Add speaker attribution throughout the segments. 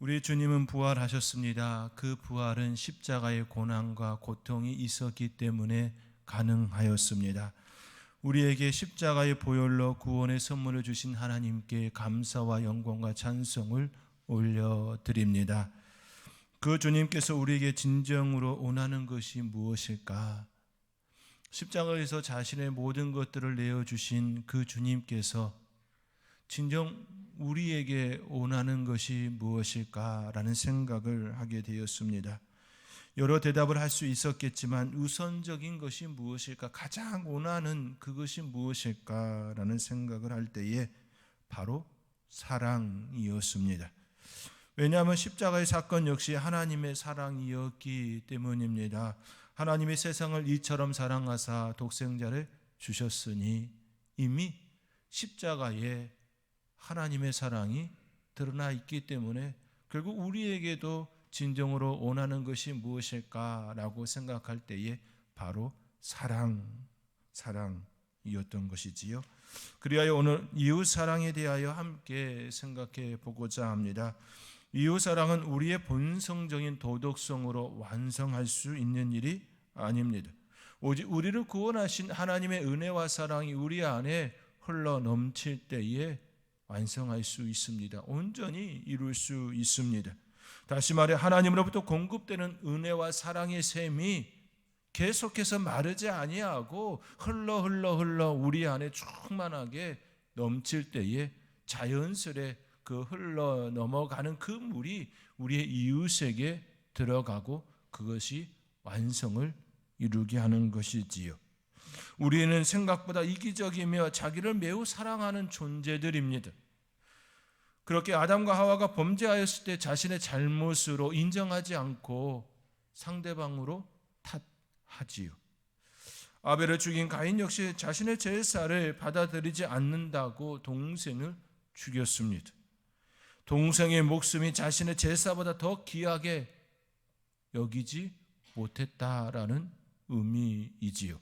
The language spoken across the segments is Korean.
Speaker 1: 우리 주님은 부활하셨습니다. 그 부활은 십자가의 고난과 고통이 있었기 때문에 가능하였습니다. 우리에게 십자가의 보혈로 구원의 선물을 주신 하나님께 감사와 영광과 찬송을 올려드립니다. 그 주님께서 우리에게 진정으로 원하는 것이 무엇일까? 십자가에서 자신의 모든 것들을 내어주신 그 주님께서 진정 우리에게 원하는 것이 무엇일까라는 생각을 하게 되었습니다. 여러 대답을 할 수 있었겠지만 우선적인 것이 무엇일까, 가장 원하는 그것이 무엇일까라는 생각을 할 때에 바로 사랑이었습니다. 왜냐하면 십자가의 사건 역시 하나님의 사랑이었기 때문입니다. 하나님이 세상을 이처럼 사랑하사 독생자를 주셨으니 이미 십자가에 하나님의 사랑이 드러나 있기 때문에 결국 우리에게도 진정으로 원하는 것이 무엇일까라고 생각할 때에 바로 사랑이었던 것이지요. 그리하여 오늘 이웃사랑에 대하여 함께 생각해 보고자 합니다. 이웃사랑은 우리의 본성적인 도덕성으로 완성할 수 있는 일이 아닙니다. 오직 우리를 구원하신 하나님의 은혜와 사랑이 우리 안에 흘러 넘칠 때에 완성할 수 있습니다. 온전히 이룰 수 있습니다. 다시 말해 하나님으로부터 공급되는 은혜와 사랑의 샘이 계속해서 마르지 아니하고 흘러 우리 안에 충만하게 넘칠 때에 자연스레 그 흘러 넘어가는 그 물이 우리의 이웃에게 들어가고 그것이 완성을 이루게 하는 것이지요. 우리는 생각보다 이기적이며 자기를 매우 사랑하는 존재들입니다. 그렇게 아담과 하와가 범죄하였을 때 자신의 잘못으로 인정하지 않고 상대방으로 탓하지요. 아벨을 죽인 가인 역시 자신의 제사를 받아들이지 않는다고 동생을 죽였습니다. 동생의 목숨이 자신의 제사보다 더 귀하게 여기지 못했다라는 의미이지요.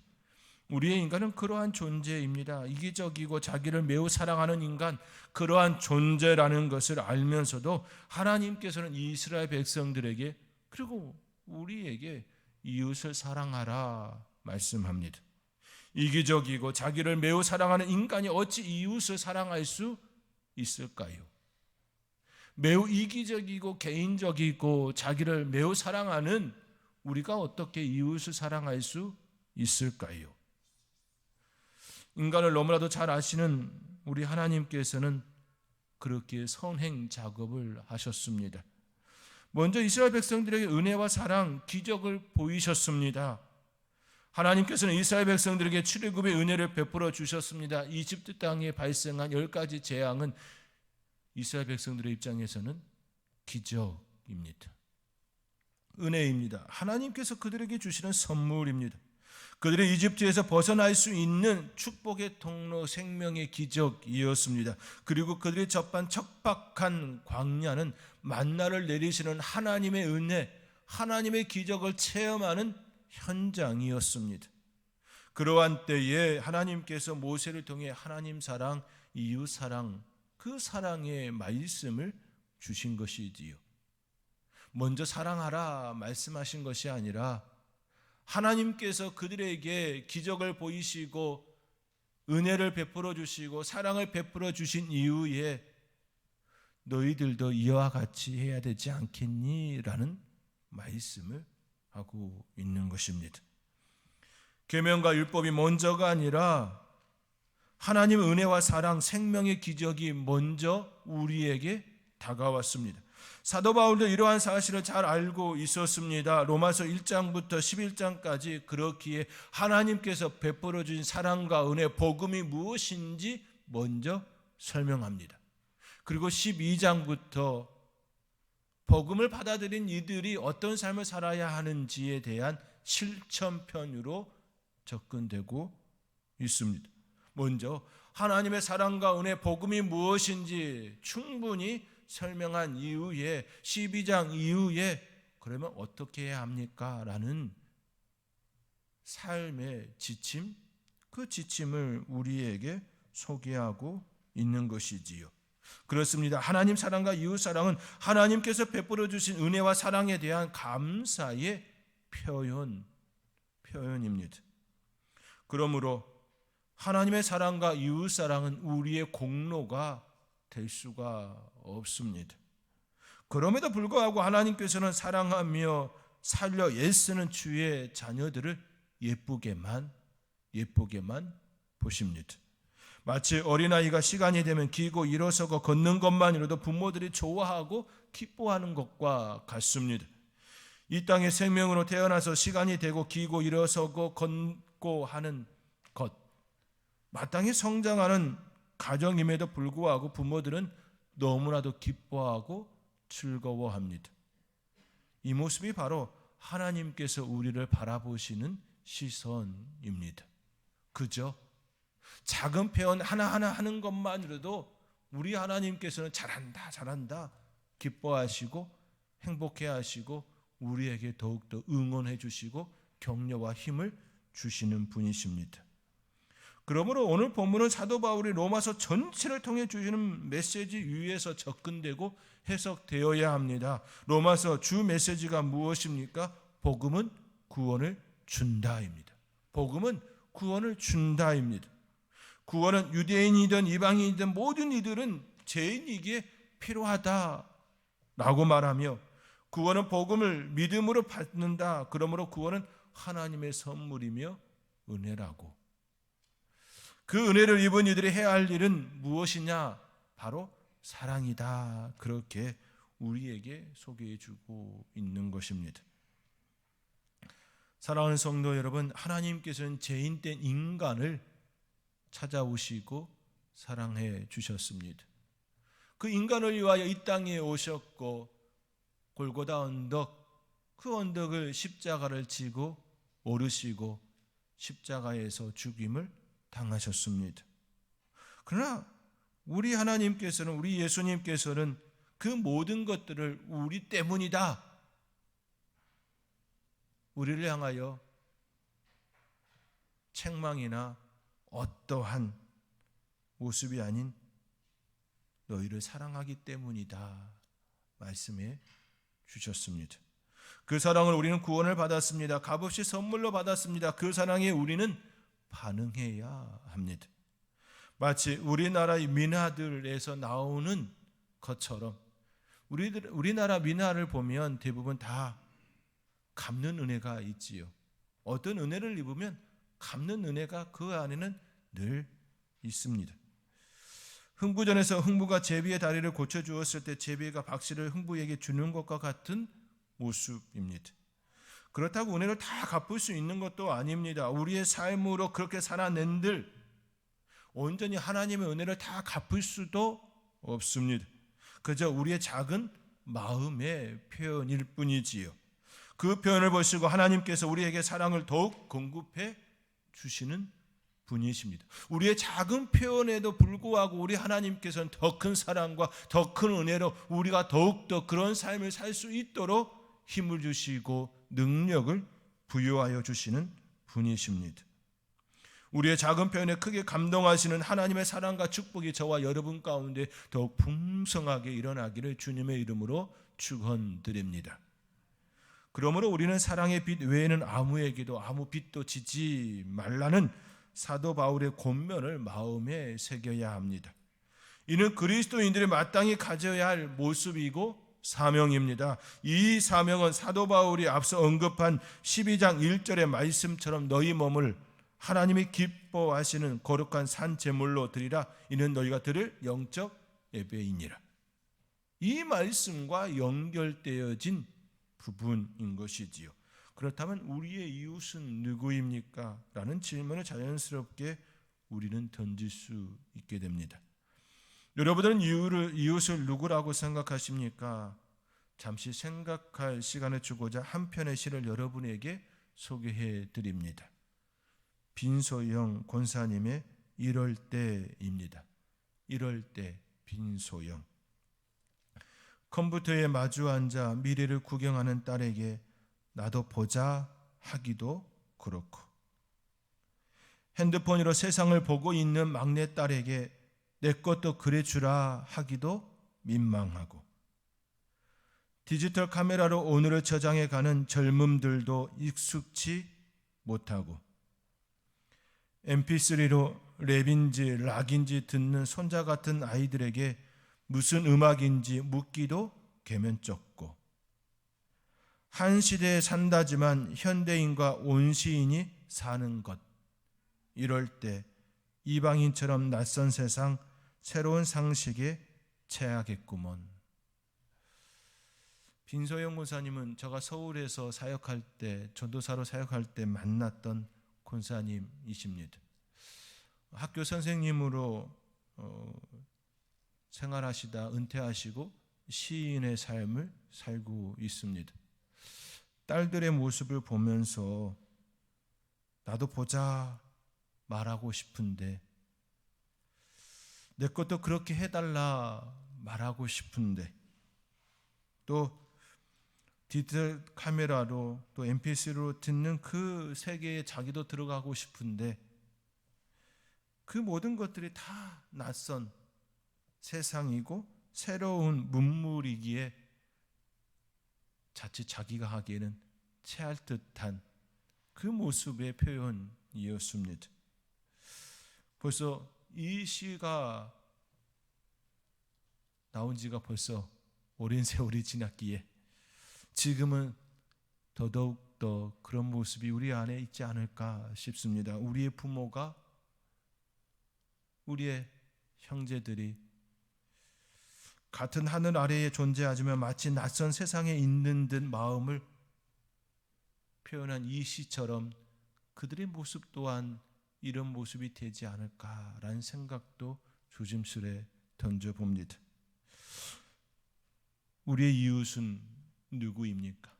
Speaker 1: 우리의 인간은 그러한 존재입니다. 이기적이고 자기를 매우 사랑하는 인간, 그러한 존재라는 것을 알면서도 하나님께서는 이스라엘 백성들에게 그리고 우리에게 이웃을 사랑하라 말씀합니다. 이기적이고 자기를 매우 사랑하는 인간이 어찌 이웃을 사랑할 수 있을까요? 매우 이기적이고 개인적이고 자기를 매우 사랑하는 우리가 어떻게 이웃을 사랑할 수 있을까요? 인간을 너무나도 잘 아시는 우리 하나님께서는 그렇게 선행 작업을 하셨습니다. 먼저 이스라엘 백성들에게 은혜와 사랑, 기적을 보이셨습니다. 하나님께서는 이스라엘 백성들에게 출애굽의 은혜를 베풀어 주셨습니다. 이집트 땅에 발생한 10가지 재앙은 이스라엘 백성들의 입장에서는 기적입니다. 은혜입니다. 하나님께서 그들에게 주시는 선물입니다. 그들이 이집트에서 벗어날 수 있는 축복의 통로, 생명의 기적이었습니다. 그리고 그들이 접한 척박한 광야는 만나를 내리시는 하나님의 은혜, 하나님의 기적을 체험하는 현장이었습니다. 그러한 때에 하나님께서 모세를 통해 하나님 사랑, 이웃 사랑, 그 사랑의 말씀을 주신 것이지요. 먼저 사랑하라 말씀하신 것이 아니라 하나님께서 그들에게 기적을 보이시고 은혜를 베풀어 주시고 사랑을 베풀어 주신 이후에 너희들도 이와 같이 해야 되지 않겠니? 라는 말씀을 하고 있는 것입니다. 계명과 율법이 먼저가 아니라 하나님의 은혜와 사랑, 생명의 기적이 먼저 우리에게 다가왔습니다. 사도 바울도 이러한 사실을 잘 알고 있었습니다. 로마서 1장부터 11장까지 그렇기에 하나님께서 베풀어 주신 사랑과 은혜, 복음이 무엇인지 먼저 설명합니다. 그리고 12장부터 복음을 받아들인 이들이 어떤 삶을 살아야 하는지에 대한 실천편으로 접근되고 있습니다. 먼저 하나님의 사랑과 은혜, 복음이 무엇인지 충분히 설명한 이후에 12장 이후에 그러면 어떻게 해야 합니까? 라는 삶의 지침, 그 지침을 우리에게 소개하고 있는 것이지요. 그렇습니다. 하나님 사랑과 이웃 사랑은 하나님께서 베풀어 주신 은혜와 사랑에 대한 감사의 표현입니다. 그러므로 하나님의 사랑과 이웃 사랑은 우리의 공로가 될 수가 없습니다. 그럼에도 불구하고 하나님께서는 사랑하며 살려 애쓰는 주의 자녀들을 예쁘게만 보십니다. 마치 어린아이가 시간이 되면 기고 일어서고 걷는 것만으로도 부모들이 좋아하고 기뻐하는 것과 같습니다. 이 땅에 생명으로 태어나서 시간이 되고 기고 일어서고 걷고 하는 것, 마땅히 성장하는 가정임에도 불구하고 부모들은 너무나도 기뻐하고 즐거워합니다. 이 모습이 바로 하나님께서 우리를 바라보시는 시선입니다. 그죠? 작은 표현 하나하나 하는 것만으로도 우리 하나님께서는 잘한다 기뻐하시고 행복해하시고 우리에게 더욱더 응원해 주시고 격려와 힘을 주시는 분이십니다. 그러므로 오늘 본문은 사도 바울이 로마서 전체를 통해 주시는 메시지 위에서 접근되고 해석되어야 합니다. 로마서 주 메시지가 무엇입니까? 복음은 구원을 준다입니다. 복음은 구원을 준다입니다. 구원은 유대인이든 이방인이든 모든 이들은 죄인이기에 필요하다라고 말하며 구원은 복음을 믿음으로 받는다. 그러므로 구원은 하나님의 선물이며 은혜라고. 그 은혜를 입은 이들이 해야 할 일은 무엇이냐? 바로 사랑이다. 그렇게 우리에게 소개해 주고 있는 것입니다. 사랑하는 성도 여러분, 하나님께서는 죄인된 인간을 찾아오시고 사랑해 주셨습니다. 그 인간을 위하여 이 땅에 오셨고 골고다 언덕, 그 언덕을 십자가를 지고 오르시고 십자가에서 죽임을 당하셨습니다. 그러나 우리 하나님께서는, 우리 예수님께서는 그 모든 것들을 우리 때문이다, 우리를 향하여 책망이나 어떠한 모습이 아닌 너희를 사랑하기 때문이다 말씀해 주셨습니다. 그 사랑을 우리는 구원을 받았습니다. 값없이 선물로 받았습니다. 그 사랑에 우리는 반응해야 합니다. 마치 우리나라의 민화들에서 나오는 것처럼 우리나라 민화를 보면 대부분 다 갚는 은혜가 있지요. 어떤 은혜를 입으면 갚는 은혜가 그 안에는 늘 있습니다. 흥부전에서 흥부가 제비의 다리를 고쳐주었을 때 제비가 박씨를 흥부에게 주는 것과 같은 모습입니다. 그렇다고 은혜를 다 갚을 수 있는 것도 아닙니다. 우리의 삶으로 그렇게 살아낸들 온전히 하나님의 은혜를 다 갚을 수도 없습니다. 그저 우리의 작은 마음의 표현일 뿐이지요. 그 표현을 보시고 하나님께서 우리에게 사랑을 더욱 공급해 주시는 분이십니다. 우리의 작은 표현에도 불구하고 우리 하나님께서는 더 큰 사랑과 더 큰 은혜로 우리가 더욱더 그런 삶을 살 수 있도록 힘을 주시고 능력을 부여하여 주시는 분이십니다. 우리의 작은 표현에 크게 감동하시는 하나님의 사랑과 축복이 저와 여러분 가운데 더욱 풍성하게 일어나기를 주님의 이름으로 축원드립니다. 그러므로 우리는 사랑의 빛 외에는 아무에게도 아무 빛도 지지 말라는 사도 바울의 권면을 마음에 새겨야 합니다. 이는 그리스도인들이 마땅히 가져야 할 모습이고 사명입니다. 이 사명은 사도 바울이 앞서 언급한 12장 1절의 말씀처럼 너희 몸을 하나님이 기뻐하시는 거룩한 산 제물로 드리라. 이는 너희가 드릴 영적 예배이니라. 이 말씀과 연결되어진 부분인 것이지요. 그렇다면 우리의 이웃은 누구입니까? 라는 질문을 자연스럽게 우리는 던질 수 있게 됩니다. 여러분들은 이웃을 누구라고 생각하십니까? 잠시 생각할 시간을 주고자 한 편의 시를 여러분에게 소개해 드립니다. 빈소영 권사님의 이럴 때입니다. 이럴 때 빈소영. 컴퓨터에 마주 앉아 미래를 구경하는 딸에게 나도 보자 하기도 그렇고, 핸드폰으로 세상을 보고 있는 막내딸에게 내 것도 그래 주라 하기도 민망하고, 디지털 카메라로 오늘을 저장해 가는 젊음들도 익숙치 못하고, mp3로 랩인지 락인지 듣는 손자 같은 아이들에게 무슨 음악인지 묻기도 개면쩍고, 한 시대에 산다지만 현대인과 온시인이 사는 것, 이럴 때 이방인처럼 낯선 세상, 새로운 상식에 체하겠구먼. 빈소영 권사님은 제가 서울에서 사역할 때, 전도사로 사역할 때 만났던 권사님이십니다. 학교 선생님으로 생활하시다 은퇴하시고 시인의 삶을 살고 있습니다. 딸들의 모습을 보면서 나도 보자 말하고 싶은데, 내 것도 그렇게 해달라 말하고 싶은데, 또 디지털 카메라로 또 mp3로 듣는 그 세계에 자기도 들어가고 싶은데, 그 모든 것들이 다 낯선 세상이고 새로운 문물이기에 자칫 자기가 하기에는 체할 듯한 그 모습의 표현이었습니다. 벌써 이 시가 나온 지가 벌써 오랜 세월이 지났기에 지금은 더더욱 더 그런 모습이 우리 안에 있지 않을까 싶습니다. 우리의 부모가, 우리의 형제들이 같은 하늘 아래에 존재하지만 마치 낯선 세상에 있는 듯 마음을 표현한 이 시처럼 그들의 모습 또한 이런 모습이 되지 않을까라는 생각도 조심스레 던져봅니다. 우리의 이웃은 누구입니까?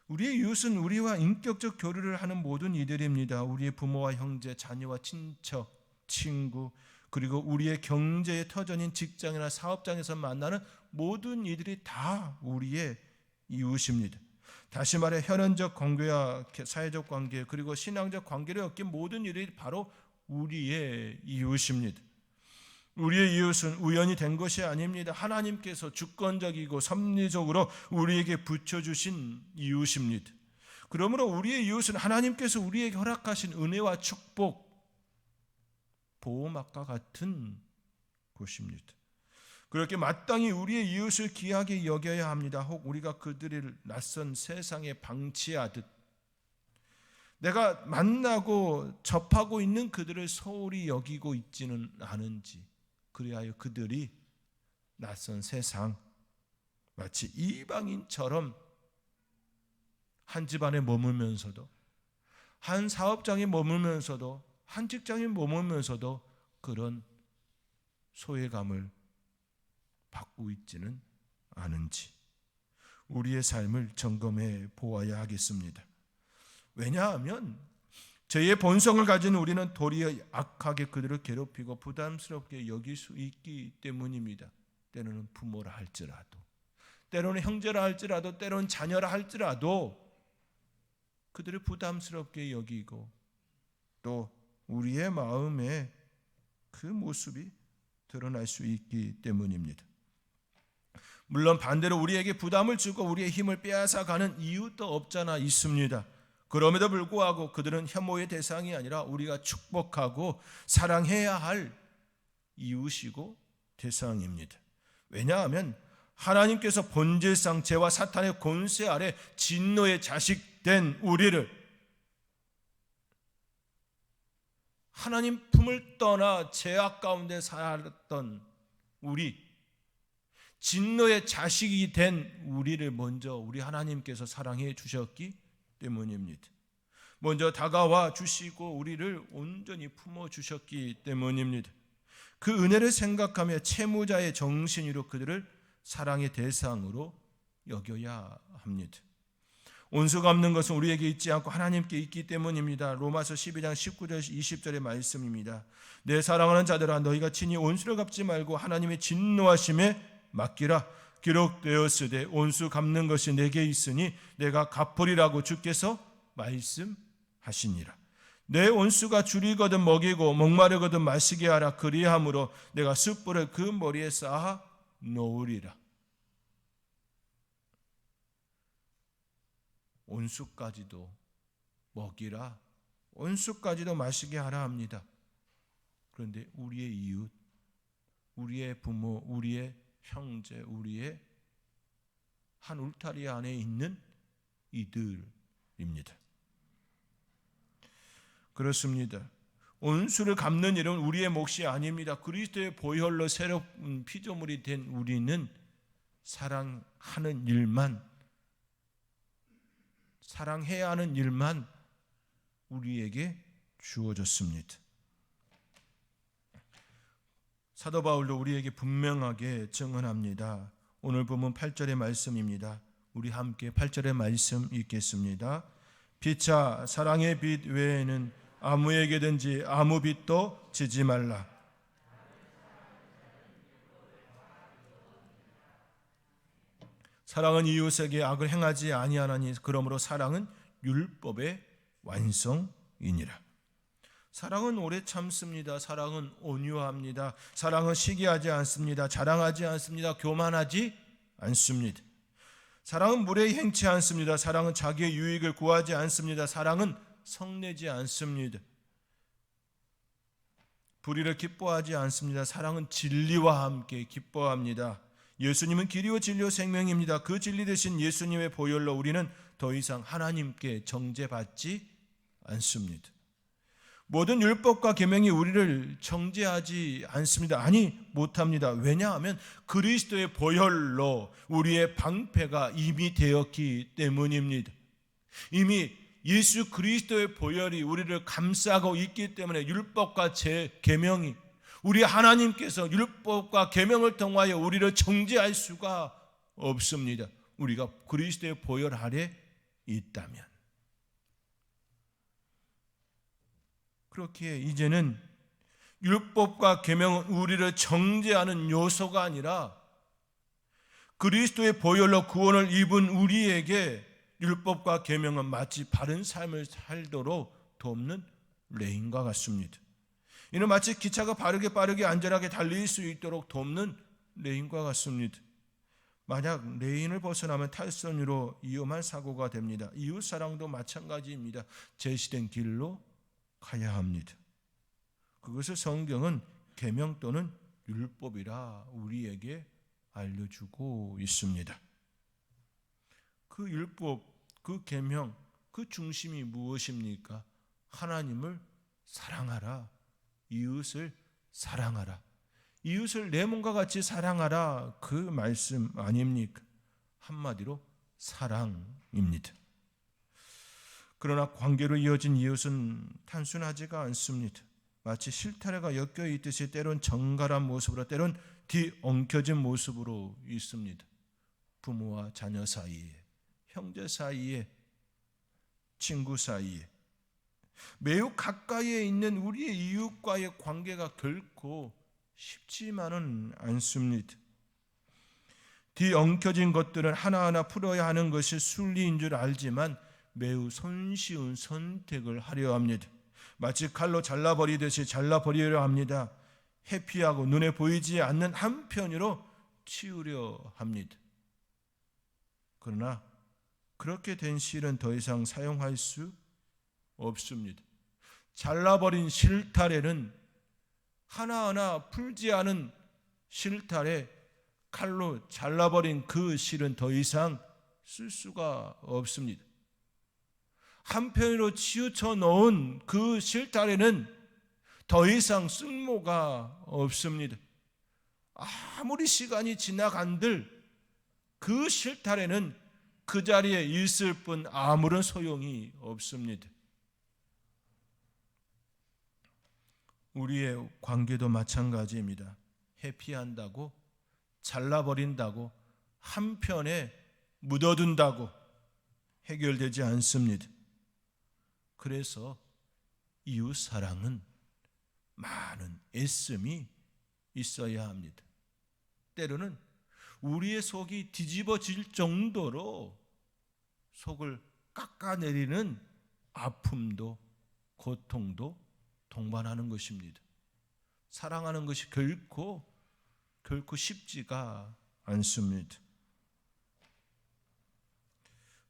Speaker 1: 우리의 이웃은 우리와 인격적 교류를 하는 모든 이들입니다. 우리의 부모와 형제, 자녀와 친척, 친구, 그리고 우리의 경제의 터전인 직장이나 사업장에서 만나는 모든 이들이 다 우리의 이웃입니다. 다시 말해 혈연적 관계와 사회적 관계, 그리고 신앙적 관계를 엮인 모든 이들이 바로 우리의 이웃입니다. 우리의 이웃은 우연히 된 것이 아닙니다. 하나님께서 주권적이고 섭리적으로 우리에게 붙여주신 이웃입니다. 그러므로 우리의 이웃은 하나님께서 우리에게 허락하신 은혜와 축복, 보호막과 같은 곳입니다. 그렇게 마땅히 우리의 이웃을 귀하게 여겨야 합니다. 혹 우리가 그들을 낯선 세상에 방치하듯 내가 만나고 접하고 있는 그들을 소홀히 여기고 있지는 않은지, 그리하여 그들이 낯선 세상, 마치 이방인처럼 한 집안에 머물면서도, 한 사업장에 머물면서도, 한 직장에 머물면서도 그런 소외감을 받고 있지는 않은지 우리의 삶을 점검해 보아야 하겠습니다. 왜냐하면 죄의 본성을 가진 우리는 도리어 악하게 그들을 괴롭히고 부담스럽게 여길 수 있기 때문입니다. 때로는 부모라 할지라도, 때로는 형제라 할지라도, 때로는 자녀라 할지라도 그들을 부담스럽게 여기고, 또 우리의 마음에 그 모습이 드러날 수 있기 때문입니다. 물론 반대로 우리에게 부담을 주고 우리의 힘을 빼앗아가는 이웃도 없잖아 있습니다. 그럼에도 불구하고 그들은 혐오의 대상이 아니라 우리가 축복하고 사랑해야 할 이웃이고 대상입니다. 왜냐하면 하나님께서 본질상 죄와 사탄의 권세 아래 진노의 자식된 우리를, 하나님 품을 떠나 죄악 가운데 살았던 우리, 진노의 자식이 된 우리를 먼저 우리 하나님께서 사랑해 주셨기 때문입니다. 먼저 다가와 주시고 우리를 온전히 품어 주셨기 때문입니다. 그 은혜를 생각하며 채무자의 정신으로 그들을 사랑의 대상으로 여겨야 합니다. 온수 갚는 것은 우리에게 있지 않고 하나님께 있기 때문입니다. 로마서 12장 19절 20절의 말씀입니다. 내 사랑하는 자들아, 너희가 친히 온수를 갚지 말고 하나님의 진노하심에 맡기라. 기록되었으되 온수 갚는 것이 내게 있으니 내가 갚으리라고 주께서 말씀하시니라. 내 온수가 줄이거든 먹이고 목마르거든 마시게 하라. 그리함으로 내가 숯불을 그 머리에 쌓아 놓으리라. 온수까지도 먹이라, 온수까지도 마시게 하라 합니다. 그런데 우리의 이웃, 우리의 부모, 우리의 형제, 우리의 한 울타리 안에 있는 이들입니다. 그렇습니다. 온수를 갚는 일은 우리의 몫이 아닙니다. 그리스도의 보혈로 새로운 피조물이 된 우리는 사랑하는 일만, 사랑해야 하는 일만 우리에게 주어졌습니다. 사도 바울도 우리에게 분명하게 증언합니다. 오늘 본문 8절의 말씀입니다. 우리 함께 8절의 말씀 읽겠습니다. 피차 사랑의 빛 외에는 아무에게든지 아무 빛도 지지 말라. 사랑은 이웃에게 악을 행하지 아니하나니 그러므로 사랑은 율법의 완성이니라. 사랑은 오래 참습니다. 사랑은 온유합니다. 사랑은 시기하지 않습니다. 자랑하지 않습니다. 교만하지 않습니다. 사랑은 무례히 행치 않습니다. 사랑은 자기의 유익을 구하지 않습니다. 사랑은 성내지 않습니다. 불의를 기뻐하지 않습니다. 사랑은 진리와 함께 기뻐합니다. 예수님은 길이요 진리요 생명입니다. 그 진리 되신 예수님의 보혈로 우리는 더 이상 하나님께 정죄받지 않습니다. 모든 율법과 계명이 우리를 정죄하지 않습니다. 아니, 못합니다. 왜냐하면 그리스도의 보혈로 우리의 방패가 이미 되었기 때문입니다. 이미 예수 그리스도의 보혈이 우리를 감싸고 있기 때문에 율법과 계명이, 우리 하나님께서 율법과 계명을 통하여 우리를 정죄할 수가 없습니다. 우리가 그리스도의 보혈 아래 있다면. 그렇게 이제는 율법과 계명은 우리를 정죄하는 요소가 아니라 그리스도의 보혈로 구원을 입은 우리에게 율법과 계명은 마치 바른 삶을 살도록 돕는 레인과 같습니다. 이는 마치 기차가 빠르게 안전하게 달릴 수 있도록 돕는 레인과 같습니다. 만약 레인을 벗어나면 탈선으로 위험한 사고가 됩니다. 이웃사랑도 마찬가지입니다. 제시된 길로 가야 합니다. 그것을 성경은 계명 또는 율법이라 우리에게 알려주고 있습니다. 그 율법, 그 계명, 그 중심이 무엇입니까? 하나님을 사랑하라, 이웃을 사랑하라, 이웃을 내 몸과 같이 사랑하라, 그 말씀 아닙니까? 한마디로 사랑입니다. 그러나 관계로 이어진 이웃은 단순하지가 않습니다. 마치 실타래가 엮여 있듯이 때론 정갈한 모습으로, 때론 뒤엉켜진 모습으로 있습니다. 부모와 자녀 사이에, 형제 사이에, 친구 사이에, 매우 가까이에 있는 우리의 이웃과의 관계가 결코 쉽지만은 않습니다. 뒤엉켜진 것들은 하나하나 풀어야 하는 것이 순리인 줄 알지만 매우 손쉬운 선택을 하려 합니다. 마치 칼로 잘라버리듯이 잘라버리려 합니다. 회피하고 눈에 보이지 않는 한편으로 치우려 합니다. 그러나 그렇게 된 실은 더 이상 사용할 수 없습니다. 잘라버린 실타래는 하나하나 풀지 않은 실타래, 칼로 잘라버린 그 실은 더 이상 쓸 수가 없습니다. 한편으로 치우쳐 놓은 그 실타래는 더 이상 쓸모가 없습니다. 아무리 시간이 지나간들 그 실타래는 그 자리에 있을 뿐 아무런 소용이 없습니다. 우리의 관계도 마찬가지입니다. 회피한다고, 잘라버린다고, 한편에 묻어둔다고 해결되지 않습니다. 그래서 이웃 사랑은 많은 애씀이 있어야 합니다. 때로는 우리의 속이 뒤집어질 정도로 속을 깎아내리는 아픔도 고통도 동반하는 것입니다. 사랑하는 것이 결코 쉽지가 않습니다.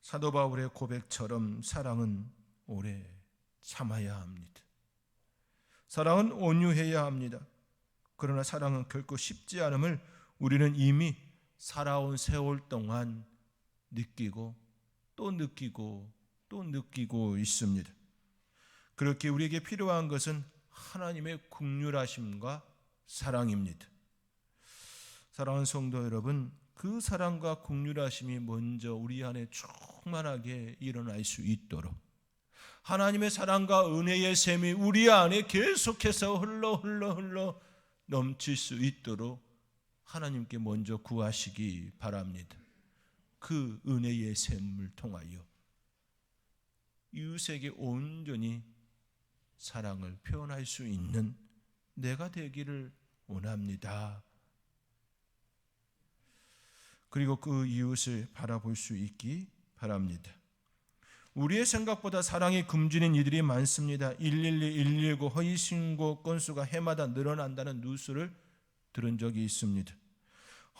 Speaker 1: 사도 바울의 고백처럼 사랑은 오래 참아야 합니다. 사랑은 온유해야 합니다. 그러나 사랑은 결코 쉽지 않음을 우리는 이미 살아온 세월 동안 느끼고 또 느끼고 또 느끼고 있습니다. 그렇게 우리에게 필요한 것은 하나님의 긍휼하심과 사랑입니다. 사랑하는 성도 여러분, 그 사랑과 긍휼하심이 먼저 우리 안에 충만하게 일어날 수 있도록 하나님의 사랑과 은혜의 샘이 우리 안에 계속해서 흘러 넘칠 수 있도록 하나님께 먼저 구하시기 바랍니다. 그 은혜의 샘을 통하여 이웃에게 온전히 사랑을 표현할 수 있는 내가 되기를 원합니다. 그리고 그 이웃을 바라볼 수 있기 바랍니다. 우리의 생각보다 사랑이 굶주린 이들이 많습니다. 112, 119 허위신고 건수가 해마다 늘어난다는 뉴스를 들은 적이 있습니다.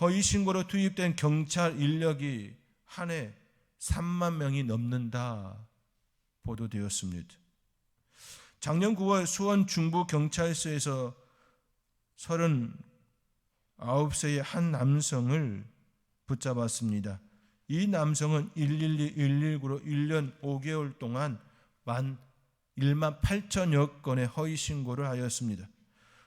Speaker 1: 허위신고로 투입된 경찰 인력이 한 해 3만 명이 넘는다 보도되었습니다. 작년 9월 수원 중부경찰서에서 39세의 한 남성을 붙잡았습니다. 이 남성은 112, 119로 1년 5개월 동안 1만 8천여 건의 허위신고를 하였습니다.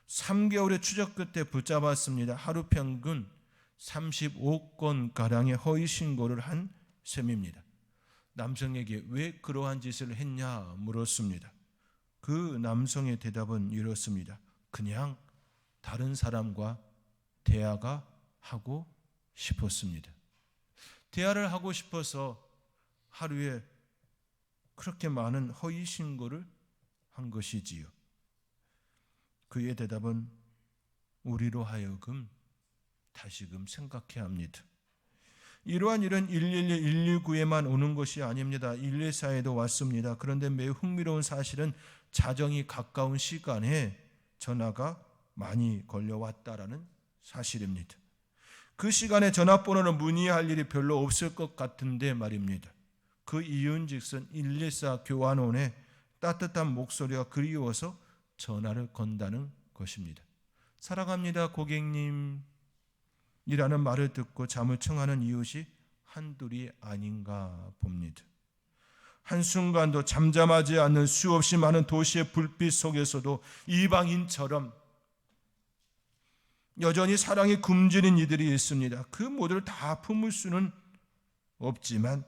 Speaker 1: 3개월의 추적 끝에 붙잡았습니다. 하루 평균 35건가량의 허위신고를 한 셈입니다. 남성에게 왜 그러한 짓을 했냐 물었습니다. 그 남성의 대답은 이렇습니다. 그냥 다른 사람과 대화가 하고 싶었습니다. 대화를 하고 싶어서 하루에 그렇게 많은 허위신고를 한 것이지요. 그의 대답은 우리로 하여금 다시금 생각해야 합니다. 이러한 일은 112, 119에만 오는 것이 아닙니다. 114에도 왔습니다. 그런데 매우 흥미로운 사실은 자정이 가까운 시간에 전화가 많이 걸려왔다라는 사실입니다. 그 시간에 전화번호를 문의할 일이 별로 없을 것 같은데 말입니다. 그 이유인즉슨 114 교환원의 따뜻한 목소리가 그리워서 전화를 건다는 것입니다. 사랑합니다 고객님 이라는 말을 듣고 잠을 청하는 이웃이 한둘이 아닌가 봅니다. 한순간도 잠잠하지 않는 수없이 많은 도시의 불빛 속에서도 이방인처럼 여전히 사랑이 굶주린 이들이 있습니다. 그 모두를 다 품을 수는 없지만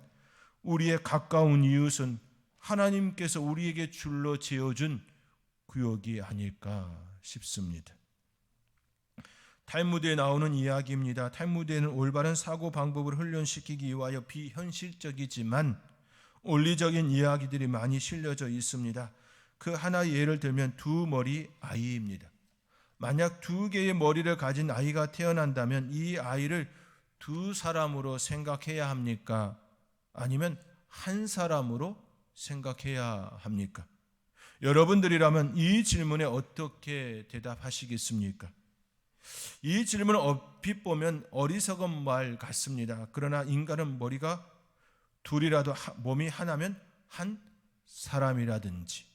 Speaker 1: 우리의 가까운 이웃은 하나님께서 우리에게 줄로 지어준 구역이 아닐까 싶습니다. 탈무드에 나오는 이야기입니다. 탈무드에는 올바른 사고 방법을 훈련시키기 위하여 비현실적이지만 원리적인 이야기들이 많이 실려져 있습니다. 그 하나의 예를 들면 두 머리 아이입니다. 만약 두 개의 머리를 가진 아이가 태어난다면 이 아이를 두 사람으로 생각해야 합니까? 아니면 한 사람으로 생각해야 합니까? 여러분들이라면 이 질문에 어떻게 대답하시겠습니까? 이 질문을 얼핏 보면 어리석은 말 같습니다. 그러나 인간은 머리가 둘이라도 몸이 하나면 한 사람이라든지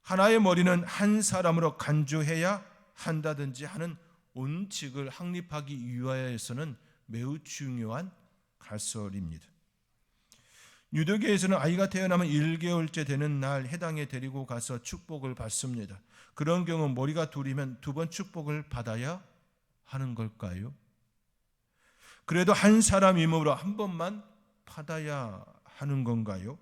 Speaker 1: 하나의 머리는 한 사람으로 간주해야 한다든지 하는 원칙을 확립하기 위하여서는 매우 중요한 가설입니다. 유대교에서는 아이가 태어나면 1개월째 되는 날 해당에 데리고 가서 축복을 받습니다. 그런 경우 머리가 둘이면 두 번 축복을 받아야 하는 걸까요? 그래도 한 사람이므로 한 번만 받아야 하는 건가요?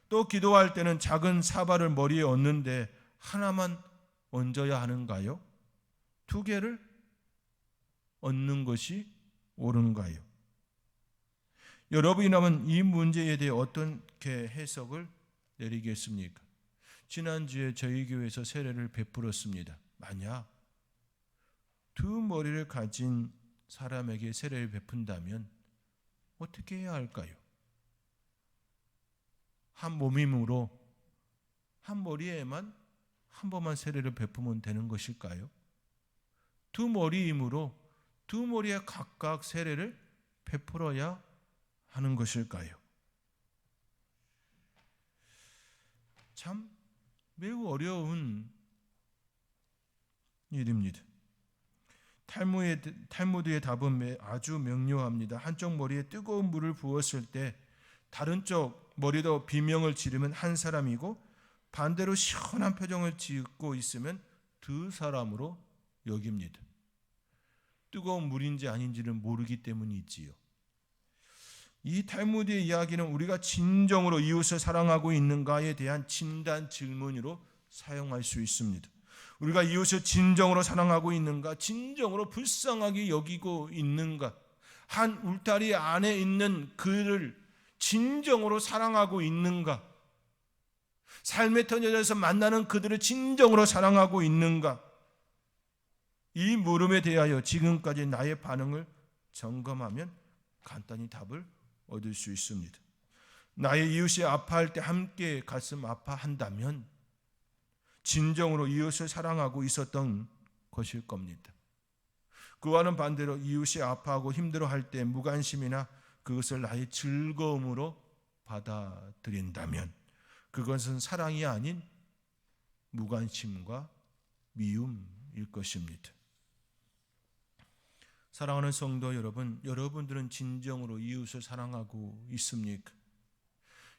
Speaker 1: 또 기도할 때는 작은 사발을 머리에 얹는데 하나만 얹어야 하는가요? 두 개를 얹는 것이 옳은가요? 여러분이라면 이 문제에 대해 어떻게 해석을 내리겠습니까? 지난주에 저희 교회에서 세례를 베풀었습니다. 만약 두 머리를 가진 사람에게 세례를 베푼다면 어떻게 해야 할까요? 한 몸이므로 한 머리에만 한 번만 세례를 베푸면 되는 것일까요? 두 머리이므로 두 머리에 각각 세례를 베풀어야 하는 것일까요? 참 매우 어려운 일입니다. 탈무드의 답은 아주 명료합니다. 한쪽 머리에 뜨거운 물을 부었을 때 다른 쪽 머리도 비명을 지르면 한 사람이고 반대로 시원한 표정을 짓고 있으면 두 사람으로 여깁니다. 뜨거운 물인지 아닌지는 모르기 때문이지요. 이 탈무드의 이야기는 우리가 진정으로 이웃을 사랑하고 있는가에 대한 진단 질문으로 사용할 수 있습니다. 우리가 이웃을 진정으로 사랑하고 있는가? 진정으로 불쌍하게 여기고 있는가? 한 울타리 안에 있는 그를 진정으로 사랑하고 있는가? 삶의 터전에서 만나는 그들을 진정으로 사랑하고 있는가? 이 물음에 대하여 지금까지 나의 반응을 점검하면 간단히 답을 얻을 수 있습니다. 나의 이웃이 아파할 때 함께 가슴 아파한다면 진정으로 이웃을 사랑하고 있었던 것일 겁니다. 그와는 반대로 이웃이 아파하고 힘들어할 때 무관심이나 그것을 나의 즐거움으로 받아들인다면 그것은 사랑이 아닌 무관심과 미움일 것입니다. 사랑하는 성도 여러분, 여러분들은 진정으로 이웃을 사랑하고 있습니까?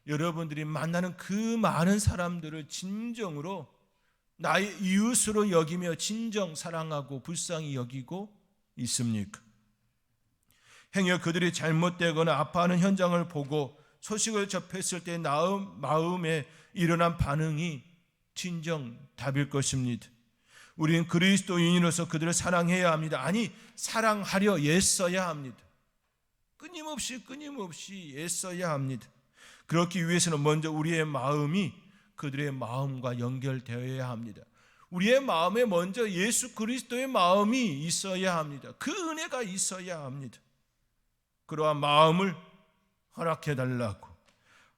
Speaker 1: 여러분들이 만나는 그 많은 사람들을 진정으로 나의 이웃으로 여기며 진정 사랑하고 불쌍히 여기고 있습니까? 행여 그들이 잘못되거나 아파하는 현장을 보고 소식을 접했을 때 마음에 일어난 반응이 진정 답일 것입니다. 우리는 그리스도인으로서 그들을 사랑해야 합니다. 아니, 사랑하려 애써야 합니다. 끊임없이 애써야 합니다. 그렇기 위해서는 먼저 우리의 마음이 그들의 마음과 연결되어야 합니다. 우리의 마음에 먼저 예수 그리스도의 마음이 있어야 합니다. 그 은혜가 있어야 합니다. 그러한 마음을 허락해달라고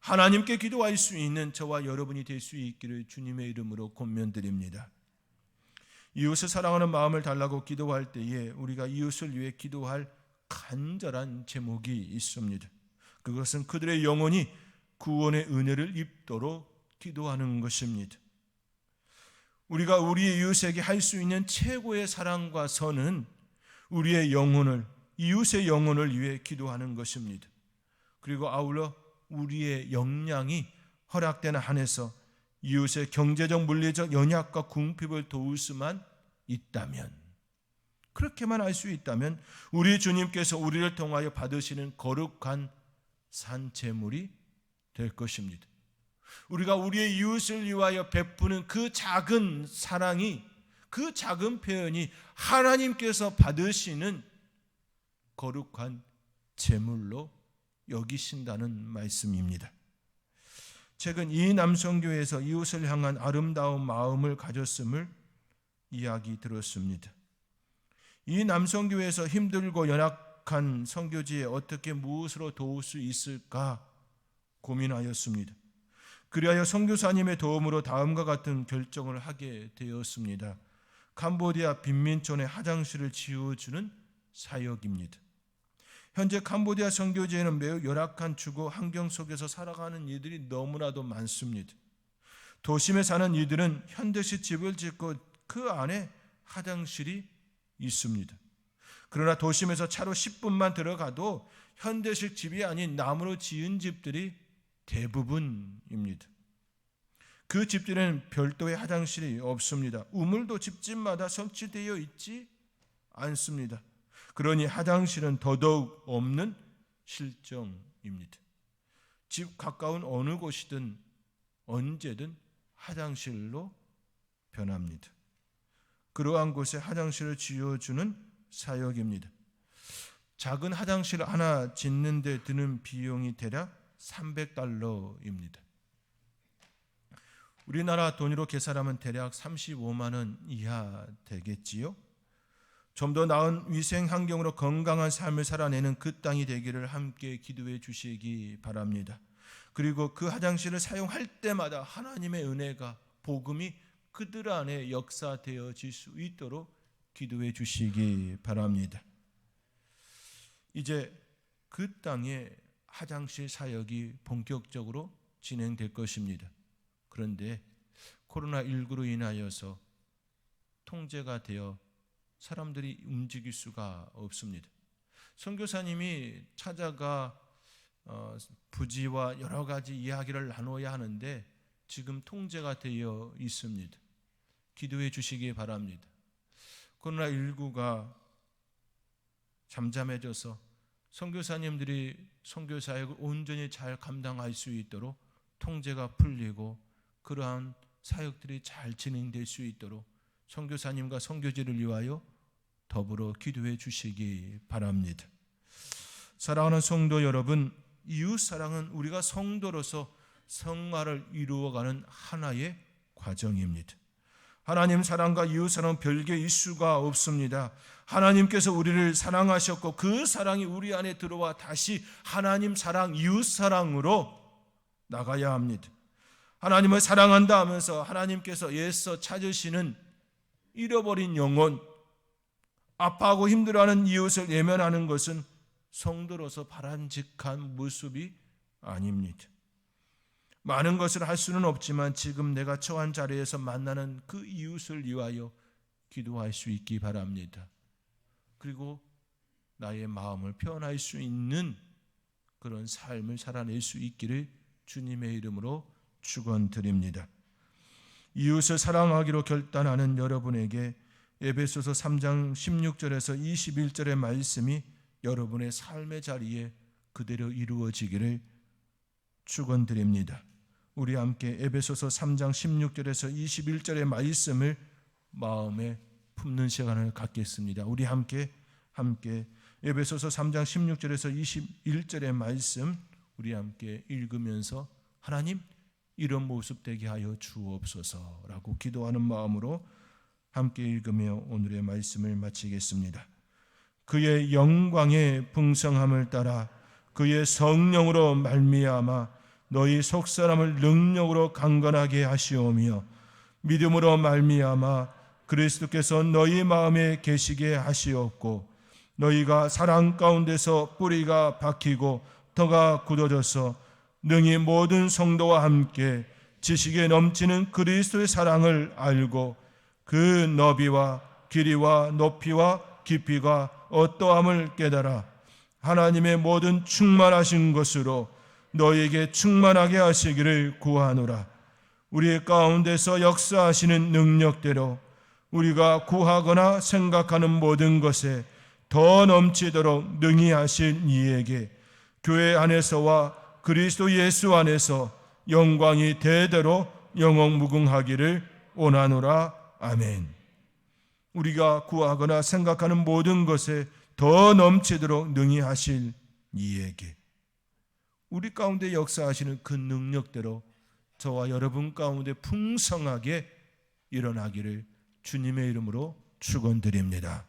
Speaker 1: 하나님께 기도할 수 있는 저와 여러분이 될 수 있기를 주님의 이름으로 권면드립니다. 이웃을 사랑하는 마음을 달라고 기도할 때에 우리가 이웃을 위해 기도할 간절한 제목이 있습니다. 그것은 그들의 영혼이 구원의 은혜를 입도록 기도하는 것입니다. 우리가 우리의 이웃에게 할 수 있는 최고의 사랑과 선은 우리의 영혼을, 이웃의 영혼을 위해 기도하는 것입니다. 그리고 아울러 우리의 역량이 허락되는 한에서 이웃의 경제적, 물리적 연약과 궁핍을 도울 수만 있다면, 그렇게만 할 수 있다면 우리 주님께서 우리를 통하여 받으시는 거룩한 산재물이 될 것입니다. 우리가 우리의 이웃을 위하여 베푸는 그 작은 사랑이, 그 작은 표현이 하나님께서 받으시는 거룩한 제물로 여기신다는 말씀입니다. 최근 이 남성교회에서 이웃을 향한 아름다운 마음을 가졌음을 이야기 들었습니다. 이 남성교회에서 힘들고 연약한 선교지에 어떻게 무엇으로 도울 수 있을까 고민하였습니다. 그리하여 선교사님의 도움으로 다음과 같은 결정을 하게 되었습니다. 캄보디아 빈민촌의 화장실을 지어주는 사역입니다. 현재 캄보디아 선교지에는 매우 열악한 주거 환경 속에서 살아가는 이들이 너무나도 많습니다. 도심에 사는 이들은 현대식 집을 짓고 그 안에 화장실이 있습니다. 그러나 도심에서 차로 10분만 들어가도 현대식 집이 아닌 나무로 지은 집들이 대부분입니다. 그 집들은 별도의 화장실이 없습니다. 우물도 집집마다 설치되어 있지 않습니다. 그러니 화장실은 더더욱 없는 실정입니다. 집 가까운 어느 곳이든 언제든 화장실로 변합니다. 그러한 곳에 화장실을 지어주는 사역입니다. 작은 화장실 하나 짓는 데 드는 비용이 대략 $300입니다. 우리나라 돈으로 계산하면 대략 35만 원 이하 되겠지요. 좀 더 나은 위생 환경으로 건강한 삶을 살아내는 그 땅이 되기를 함께 기도해 주시기 바랍니다. 그리고 그 화장실을 사용할 때마다 하나님의 은혜가, 복음이 그들 안에 역사되어질 수 있도록 기도해 주시기 바랍니다. 이제 그 땅에 화장실 사역이 본격적으로 진행될 것입니다. 그런데 코로나19로 인하여서 통제가 되어 사람들이 움직일 수가 없습니다. 선교사님이 찾아가 부지와 여러 가지 이야기를 나눠야 하는데 지금 통제가 되어 있습니다. 기도해 주시기 바랍니다. 코로나19가 잠잠해져서 선교사님들이 선교사역을 온전히 잘 감당할 수 있도록 통제가 풀리고 그러한 사역들이 잘 진행될 수 있도록 선교사님과 선교지를 위하여 더불어 기도해 주시기 바랍니다. 사랑하는 성도 여러분, 이웃사랑은 우리가 성도로서 성화를 이루어가는 하나의 과정입니다. 하나님 사랑과 이웃사랑은 별개일 수가 없습니다. 하나님께서 우리를 사랑하셨고 그 사랑이 우리 안에 들어와 다시 하나님 사랑, 이웃사랑으로 나가야 합니다. 하나님을 사랑한다 하면서 하나님께서 애써 찾으시는 잃어버린 영혼, 아파하고 힘들어하는 이웃을 외면하는 것은 성도로서 바람직한 모습이 아닙니다. 많은 것을 할 수는 없지만 지금 내가 처한 자리에서 만나는 그 이웃을 위하여 기도할 수 있기 바랍니다. 그리고 나의 마음을 표현할 수 있는 그런 삶을 살아낼 수 있기를 주님의 이름으로 축원드립니다. 이웃을 사랑하기로 결단하는 여러분에게 에베소서 3장 16절에서 21절의 말씀이 여러분의 삶의 자리에 그대로 이루어지기를 축원드립니다. 우리 함께 에베소서 3장 16절에서 21절의 말씀을 마음에 품는 시간을 갖겠습니다. 우리 함께 에베소서 3장 16절에서 21절의 말씀 우리 함께 읽으면서 하나님 이런 모습 되게 하여 주옵소서라고 기도하는 마음으로 함께 읽으며 오늘의 말씀을 마치겠습니다. 그의 영광의 풍성함을 따라 그의 성령으로 말미암아 너희 속사람을 능력으로 강건하게 하시오며 믿음으로 말미암아 그리스도께서 너희 마음에 계시게 하시옵고 너희가 사랑 가운데서 뿌리가 박히고 터가 굳어져서 능히 모든 성도와 함께 지식에 넘치는 그리스도의 사랑을 알고 그 너비와 길이와 높이와 깊이가 어떠함을 깨달아 하나님의 모든 충만하신 것으로 너희에게 충만하게 하시기를 구하노라. 우리 가운데서 역사하시는 능력대로 우리가 구하거나 생각하는 모든 것에 더 넘치도록 능히 하실 이에게 교회 안에서와 그리스도 예수 안에서 영광이 대대로 영원무궁하기를 원하노라. 아멘. 우리가 구하거나 생각하는 모든 것에 더 넘치도록 능히 하실 이에게 우리 가운데 역사하시는 그 능력대로 저와 여러분 가운데 풍성하게 일어나기를 주님의 이름으로 축원드립니다.